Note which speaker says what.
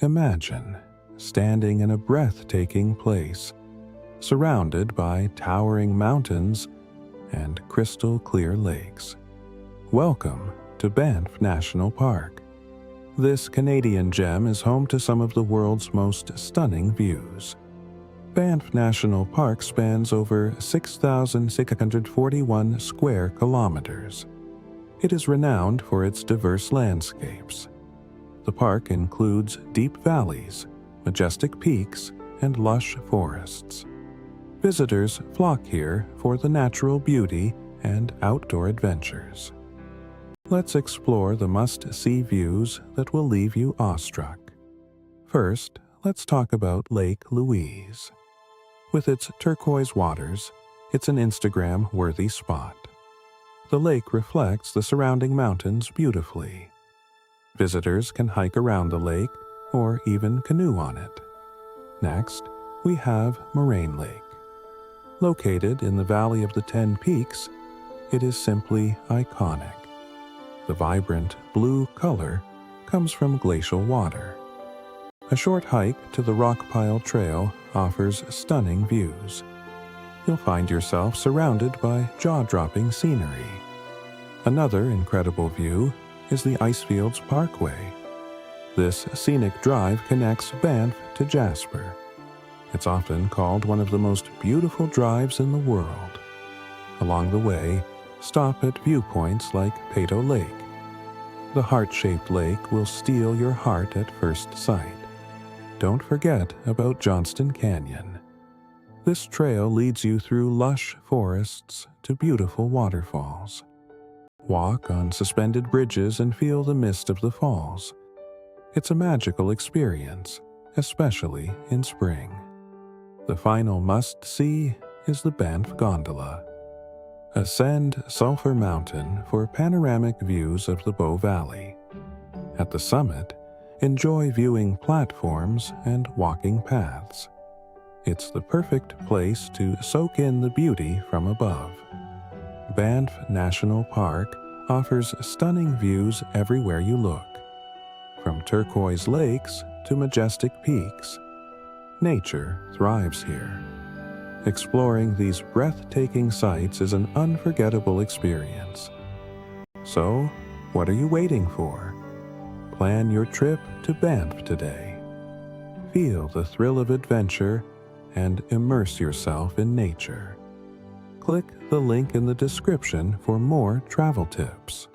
Speaker 1: Imagine standing in a breathtaking place, surrounded by towering mountains and crystal-clear lakes. Welcome to Banff National Park. This Canadian gem is home to some of the world's most stunning views. Banff National Park spans over 6,641 square kilometers. It is renowned for its diverse landscapes. The park includes deep valleys, majestic peaks, and lush forests. Visitors flock here for the natural beauty and outdoor adventures. Let's explore the must-see views that will leave you awestruck. First, let's talk about Lake Louise. With its turquoise waters, it's an Instagram-worthy spot. The lake reflects the surrounding mountains beautifully. Visitors can hike around the lake or even canoe on it. Next, we have Moraine Lake. Located in the Valley of the 10 Peaks, it is simply iconic. The vibrant blue color comes from glacial water. A short hike to the Rock Pile Trail offers stunning views. You'll find yourself surrounded by jaw-dropping scenery. Another incredible view is the Icefields Parkway. This scenic drive connects Banff to Jasper. It's often called one of the most beautiful drives in the world. Along the way, stop at viewpoints like Peyto Lake. The heart-shaped lake will steal your heart at first sight. Don't forget about Johnston Canyon. This trail leads you through lush forests to beautiful waterfalls. Walk on suspended bridges and feel the mist of the falls. It's a magical experience, especially in spring. The final must-see is the Banff Gondola. Ascend Sulphur Mountain for panoramic views of the Bow Valley. At the summit, enjoy viewing platforms and walking paths. It's the perfect place to soak in the beauty from above. Banff National Park offers stunning views everywhere you look. From turquoise lakes to majestic peaks, nature thrives here. Exploring these breathtaking sights is an unforgettable experience. So, what are you waiting for? Plan your trip to Banff today. Feel the thrill of adventure and immerse yourself in nature. Click the link in the description for more travel tips.